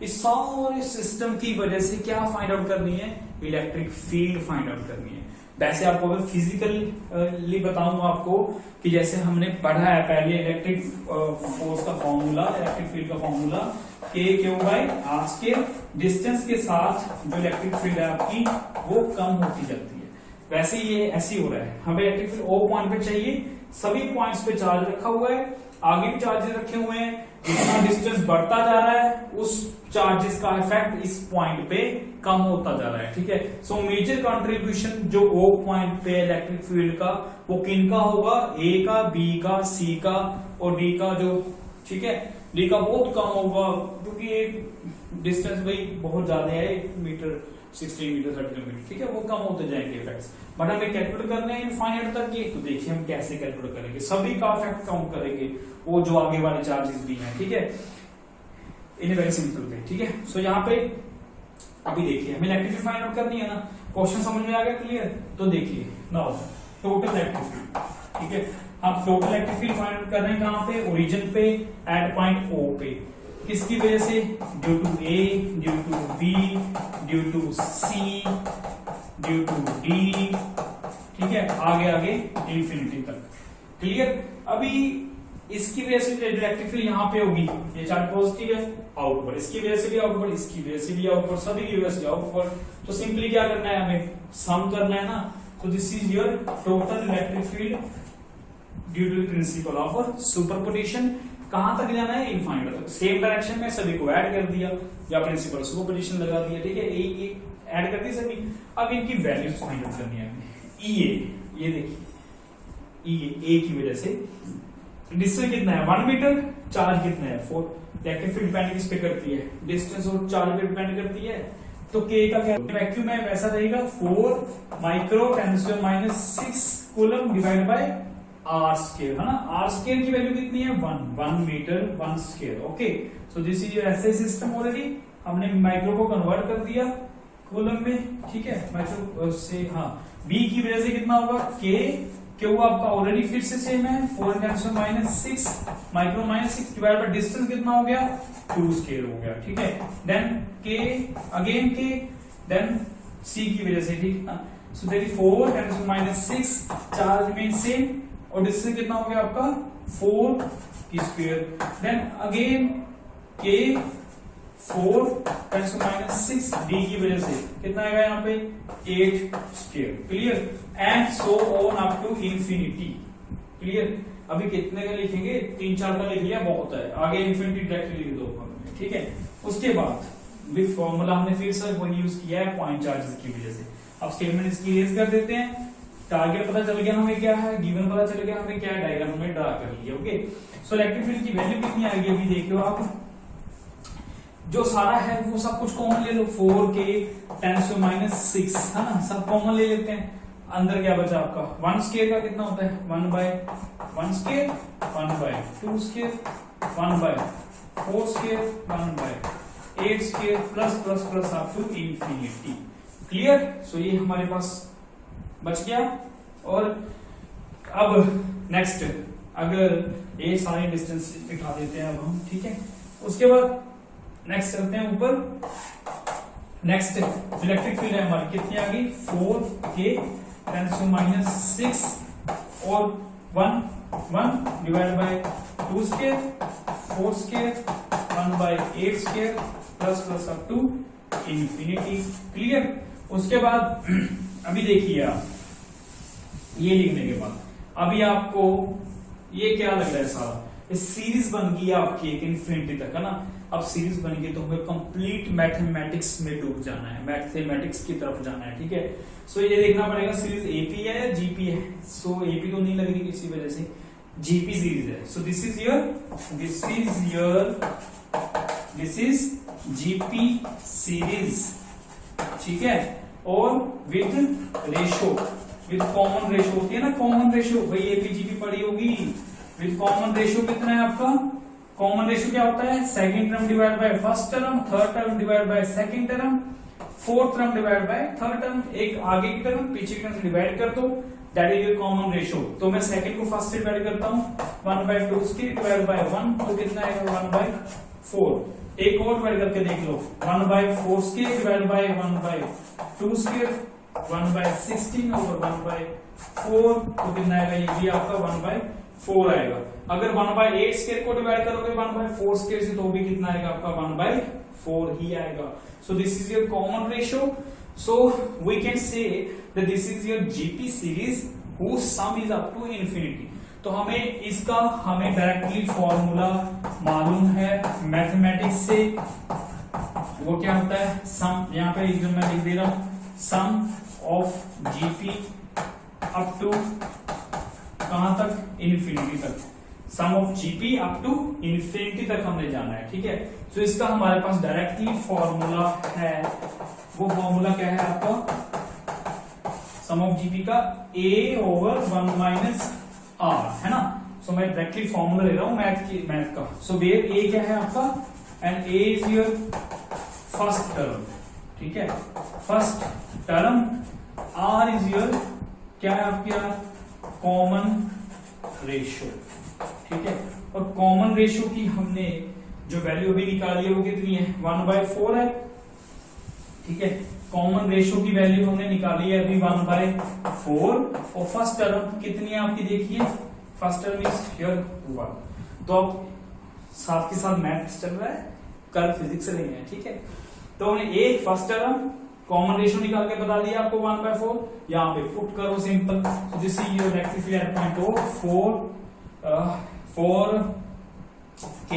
इस सारे सिस्टम की वजह से क्या फाइंड आउट करनी है, इलेक्ट्रिक फील्ड फाइंड आउट करनी है। वैसे आपको अगर फिजिकली बताऊं आपको कि जैसे हमने पढ़ा है पहले इलेक्ट्रिक फोर्स का फॉर्मूला, इलेक्ट्रिक फील्ड का फॉर्मूला K/r², डिस्टेंस के साथ जो इलेक्ट्रिक फील्ड है आपकी वो कम होती जाती है। वैसे ये ऐसे ही हो रहा है, हमें इलेक्ट्रिक फील्ड O पॉइंट पे चाहिए, सभी पॉइंट्स पे चार्ज रखा हुआ है, आगे भी चार्जेस रखे हुए हैं, जितना डिस्टेंस बढ़ता जा रहा है उस चार्जेस का इफेक्ट इस पॉइंट पे कम होता जा रहा है, ठीक है। सो मेजर कंट्रीब्यूशन जो O पॉइंट पे इलेक्ट्रिक फील्ड का वो किनका होगा, A का, B का, C का और D का, जो ठीक है D का बहुत कम होगा क्योंकि एक डिस्टेंस भाई बहुत ज्यादा है, 1 मीटर 16 मीटर 30 किलोमीटर, ठीक है, वो कम होते जाएंगे इफेक्ट्स। बट हमें कैलकुलेट करने हैं इनफाइनाइट तक के, तो देखिए हम कैसे कैलकुलेट करेंगे, सभी का इफेक्ट काउंट करेंगे, वो जो आगे वाले चार्जेस भी हैं, ठीक है, इन वेरी सिंपल वे, ठीक है। सो यहाँ पे अभी देखिए हमें इलेक्ट्रिक फील्ड फाइंड आउट करनी है ना, क्वेश्चन समझ में आ गया क्लियर। तो देखिए नाउ टोटल इलेक्ट्रिक फील्ड, ठीक है, हम total electric field find out कर रहे हैं कहां पे, ओरिजिन पे एट पॉइंट O पे। किसकी वजह से, due to A, due to B, due to C, due to D, ठीक है, आगे आगे इंफिनिटी तक, क्लियर। अभी इसकी वजह से इलेक्ट्रिक फील्ड यहाँ पे होगी, ये चार्ज पॉजिटिव है, आउटवर्ड, इसकी वजह से भी आउटवर्ड, इसकी वजह से भी आउटवर्ड, सभी की वजह से आउटवर्ड। तो सिंपली क्या करना है, हमें सम करना है ना। तो this is your total electric field due to principle of superposition. कहां तक जाना है, इनफाइनाइट तक, सेम डायरेक्शन में सभी को ऐड कर दिया या प्रिंसिपल सुपरपोजिशन लगा दिया, ठीक है, ऐड कर दी सभी। अब इनकी वैल्यूज फाइंड आउट करनी है हमें। ये देखिए ए की वजह से डिस्टेंस कितना है, 1 मीटर, चार्ज कितना है 4, इलेक्ट्रिक फील्ड डिपेंड किस पे करती है, डिस्टेंस और चार्ज पे डिपेंड करती है। तो के का क्या वैक्यूम है, वैसा रहेगा 4 micro 10⁻⁶ coulomb divide by r², है ना। r² की वैल्यू कितनी है, 1 metre 1 square, okay. So this is your SI system already, हमने माइक्रो को कन्वर्ट कर दिया कूलम में, ठीक है, माइक्रो से, हाँ। b की वजह से कितना होगा, के वो आपका ऑलरेडी फिर से सेम है, 4 10⁻⁶ माइक्रो -6 डिवाइड बाय डिस्टेंस कितना हो गया, 2 स्क्वायर हो गया, ठीक है। देन के अगेन के, देन c की वजह से, ठीक है। सो देयर इज 4 10⁻⁶, चार्ज में सेम, और डिस्टेंस कितना हो गया आपका 4 की स्क्वायर, देन अगेन के 4 10⁻⁶, डी की वजह से कितना आएगा यहाँ पे 8 square, clear, and so on up to infinity, clear. अभी कितने का लिखेंगे, 3-4 का लिख लिया बहुत है, आगे इंफिनिटी डायरेक्टली लिख दो, ठीक है। उसके बाद विद फॉर्मूला हमने फिर से वही यूज किया है पॉइंट चार्जेस की वजह से। अब स्टेटमेंट इसकी रेज कर देते हैं, टारगेट पता चल गया हमें क्या है, गिवन पता चल गया हमें क्या है, डायग्राम हमें ड्रा कर लिया, ओके। सो इलेक्ट्रिक फील्ड की वैल्यू कितनी आएगी, अभी देखियो आप, जो सारा है वो सब कुछ कॉमन ले लो, 4k 10⁻⁶, है ना, सब कॉमन ले लेते हैं। अंदर क्या बचा आपका, 1 स्क्वायर का कितना होता है, 1/1 square, 1/2 square, 1/4 square, 1/8 square, plus plus plus up to infinity, clear. So ये हमारे पास बच गया। और अब नेक्स्ट, अगर ये सारे डिस्टेंस बिठा देते हैं अब हम, ठीक है। उसके बाद नेक्स्ट चलते हैं ऊपर, नेक्स्ट इलेक्ट्रिक फील्ड है हमारी कितनी आ गई, 4k 10⁻⁶ और 1 divide by 2 square, 4 square, 1/8 square, plus plus up to infinity, clear. उसके बाद अभी देखिए आप, ये लिखने के बाद अभी आपको ये क्या लग रहा है, सारा इस सीरीज बन गई आपकी एक इंफिनिटी तक, है ना। अब सीरीज बन गई तो हमें कंप्लीट मैथमेटिक्स में डूब जाना है, मैथमेटिक्स की तरफ जाना है, ठीक है। सो ये देखना पड़ेगा सीरीज एपी है या जीपी है। सो एपी तो नहीं लग रही किसी वजह से, जीपी सीरीज है। So this is GP series, ठीक है। और with ratio, with common ratio होती है ना, कॉमन रेशो भाई एपी जीपी पड़ी होगी। विद कॉमन रेशो कितना है आपका, कॉमन रेशो क्या होता है, second term divide by first term, third term divide by second term, fourth term divide by third term, एक आगे की टर्म पीछे की टर्म से डिवाइड कर दो, that is your common ratio. तो मैं सेकंड को फर्स्ट से डिवाइड करता हूं, 1/2 स्क्वायर डिवाइड बाय 1, तो कितना आएगा 1/4। एक और डिवाइड करके देख लो, 1/4 square divide by 1/2 square, 1/16 over 1/4, तो कितना आएगा, ये भी आपका 1/4 आएगा। अगर 1/8 स्क्वायर को डिवाइड करोगे 1/4 स्क्वायर से, तो भी कितना आएगा आपका 1/4 ही आएगा। So this is your common ratio. So we can say that this is your GP series whose sum is up to infinity। तो हमें डायरेक्टली फॉर्मूला मालूम है मैथमेटिक्स से, वो क्या होता है, सम, यहाँ पे जो मैं लिख दे रहा हूं, sum of GP up to कहां तक, इन्फिनिटी तक। Sum of GP up to infinity तक हमने जाना है, ठीक है। तो इसका हमारे पास डायरेक्टली फॉर्मूला है, वो फॉर्मूला क्या है आपका, सम ऑफ जीपी का a ओवर 1 माइनस आर, है ना। सो मैं डायरेक्टली फॉर्मूला ले रहा हूं मैथ का। सो वेयर a क्या है आपका, and a is your first term, ठीक है, first term. r is your क्या है आपकी, कॉमन रेशियो, ठीक है। और कॉमन रेशियो की हमने जो वैल्यू अभी निकाली है वो कितनी है, 1/4 है, ठीक है। कॉमन रेशियो की वैल्यू हमने निकाली है अभी 1/4, और फर्स्ट टर्म कितनी है आपकी, देखिए फर्स्ट टर्म इज हियर 1। तो अब साथ के साथ मैथ्स चल रहा है, कल फिजिक्स से लेंगे, ठीक है। तो हमने एक फर्स्ट टर्म कॉमन रेशियो निकाल के बता दिया आपको 1/4, यहाँ पे पुट करो simple. So this is your rectifier point of 4 k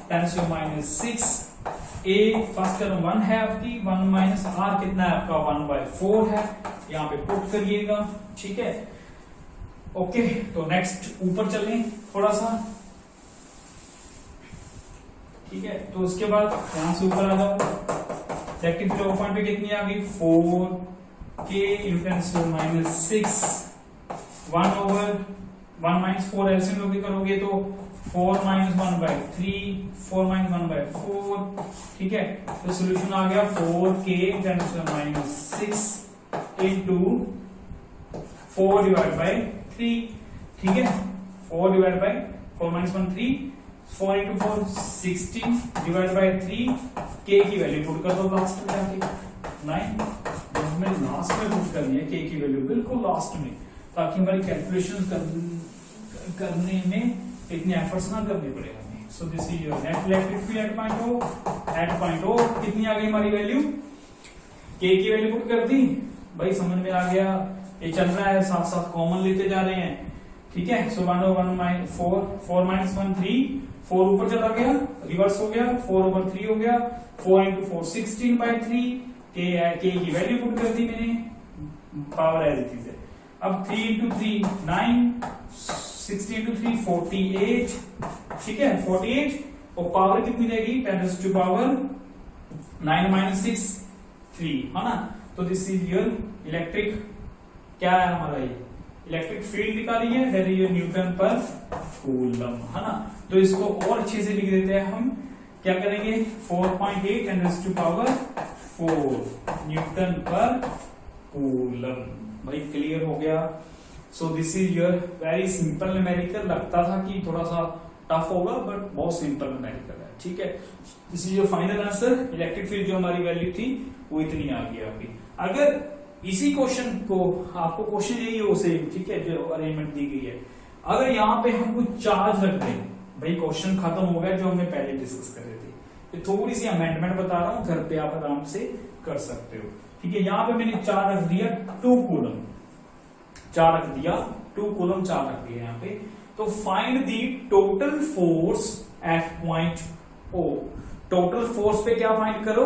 10⁻⁶। a first term 1 है आपकी, 1 माइनस आर कितना है आपका 1/4 है, यहाँ पे पुट करिएगा, ठीक है। ओके, तो नेक्स्ट ऊपर चलें थोड़ा सा, ठीक है। तो उसके बाद यहां से ऊपर आ जाओ, रेक्टिफायर पॉइंट पे कितनी आ गई, 4k × 10⁻⁶, 1 ओवर 1 माइनस 4 एलसीएम लोगे करोगे तो 4 - 1/3, 4 - 1/4, ठीक है। तो सॉल्यूशन आ गया 4k × 10⁻⁶ इनटू 4/3, ठीक है। 4 - 1 3, 4 × 4 16 /3, k की वैल्यू पुट कर दो लास्ट में जाके 9, हमें लास्ट में पुट करनी है k की वैल्यू, बिल्कुल लास्ट में, ताकि हमारी कैलकुलेशन करने में इतने एफर्ट्स ना करने पड़े हमें। सो this is your net electric field at point O। कितनी आ गई हमारी वैल्यू, k की वैल्यू पुट कर दी, भाई समझ में आ गया, ये चल रहा है, साथ साथ कॉमन लेते जा रहे हैं, ठीक है। सो 1 over 1 4 - 1 3, 4 ऊपर चला गया, रिवर्स हो गया, 4/3 हो गया, 4 × 4 16/3, k की वैल्यू पुट कर दी मैंने, पावर एज इट इज है। अब 3 × 3 9, 16 × 3 48, ठीक है, 48, और पावर कितनी रहेगी, 10⁻9 - 6 3, है ना। तो दिस इज योर इलेक्ट्रिक, क्या है हमारा, ये इलेक्ट्रिक फील्ड निकाली है, दैट इज योर न्यूटन पर कूलम, है ना। तो इसको और अच्छे से लिख देते हैं हम, क्या करेंगे, 4.8 × 10⁴ न्यूटन पर कूलम। भाई क्लियर हो गया। सो this is your very simple numerical, लगता था कि थोड़ा सा टफ होगा, बट बहुत सिंपल न्यूमेरिकल है, ठीक है। This is your final answer. Electric field जो हमारी वैल्यू थी वो इतनी आ गई आपकी। अगर इसी क्वेश्चन को, आपको क्वेश्चन यही हो सेम, ठीक है, जो अरेंजमेंट दी गई है, अगर यहाँ पे हम कुछ चार्ज रख दें, भाई क्वेश्चन खत्म हो गया जो हमने पहले डिस्कस कर रहे थे, तो थोड़ी सी अमेंडमेंट बता रहा हूं, घर पे आप आराम से कर सकते हो, ठीक है। यहाँ पे मैंने 4 रख दिया, 2 कूलम 4 रख दिया, 2 कूलम 4 रख दिया यहाँ पे। तो find the total force at point O। Total force पे क्या फाइंड करो,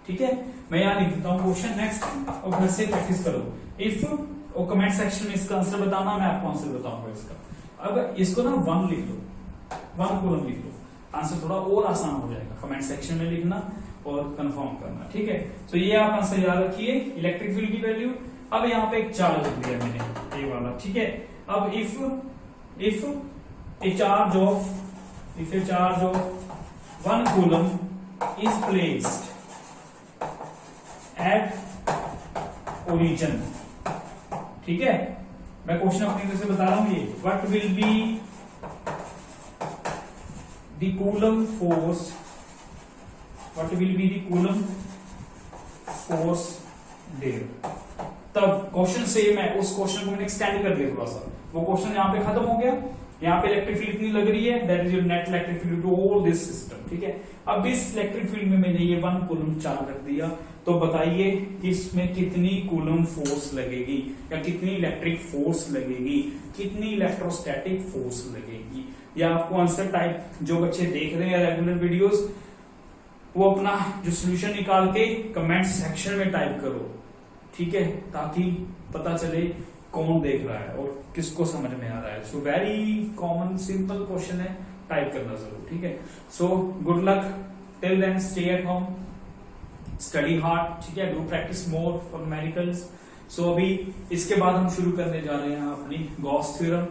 ठीक है। मैं यहां लिख देता हूं क्वेश्चन, नेक्स्ट और घर से प्रैक्टिस करो। इफ, और कमेंट सेक्शन में इसका आंसर बताना, मैं आपको आंसर बताऊंगा इसका। अब इसको ना 1 लिख लो, 1 कॉलम लिख लो, आंसर थोड़ा और आसान हो जाएगा। कमेंट सेक्शन में लिखना और कंफर्म करना, ठीक है। तो ये आप आंसर याद रखिए, इलेक्ट्रिक फील्ड की वैल्यू। अब यहाँ पे एक चार्ज लिख दिया मैंने, ये वाला, ठीक है। अब if A charge of 1 coulomb is placed at origin. ठीक है, मैं क्वेश्चन अपनी तरफ से बता रहा हूं ये, what will be the coulomb force, what will be the coulomb force there. तब क्वेश्चन सेम है, उस क्वेश्चन को मैंने एक्सटेंड कर दिया थोड़ा सा, वो क्वेश्चन यहाँ पे खत्म हो गया, यहाँ पे इलेक्ट्रिक फील्ड इतनी लग रही है, that is your net electric field to all this system. ठीक है, अब इस इलेक्ट्रिक फील्ड में मैंने ये 1 कूलम चार्ज रख दिया, तो बताइए इसमें कितनी कूलम फोर्स लगेगी या कितनी इलेक्ट्रिक फोर्स लगेगी, कितनी इलेक्ट्रोस्टैटिक फोर्स लगेगी। या आपको आंसर टाइप, जो बच्चे देख रहे हैं रेगुलर वीडियोस, वो अपना जो सोल्यूशन निकाल के कमेंट सेक्शन में टाइप करो। ठीक है, ताकि पता चले कौन देख रहा है और किसको समझ में आ रहा है। So very common simple question है, टाइप करना जरूर। ठीक है, so good luck, till then stay at home, study hard. ठीक है, do practice more for numericals. So अभी इसके बाद हम शुरू करने जा रहे हैं अपनी गॉस थ्योरम,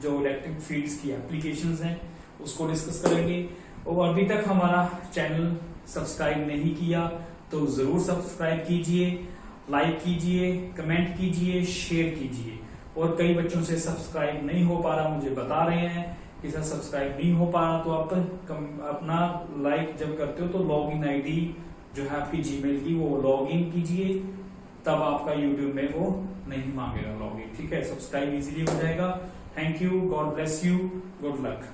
जो इलेक्ट्रिक फील्ड्स की एप्लीकेशंस हैं उसको डिस्कस करेंगे। और अभी तक हमारा चैनल सब्सक्राइब नहीं किया तो जरूर सब्सक्राइब कीजिए, लाइक कीजिए, कमेंट कीजिए, शेयर कीजिए। और कई बच्चों से सब्सक्राइब नहीं हो पा रहा, मुझे बता रहे हैं कि सर सब्सक्राइब नहीं हो पा रहा, तो आप अपना लाइक जब करते हो तो लॉग इन आईडी जो है आपकी जीमेल की, वो लॉग इन कीजिए, तब आपका यूट्यूब में वो नहीं मांगेगा लॉग इन। ठीक है, सब्सक्राइब इजीली हो जाएगा। Thank you, God bless you, good luck.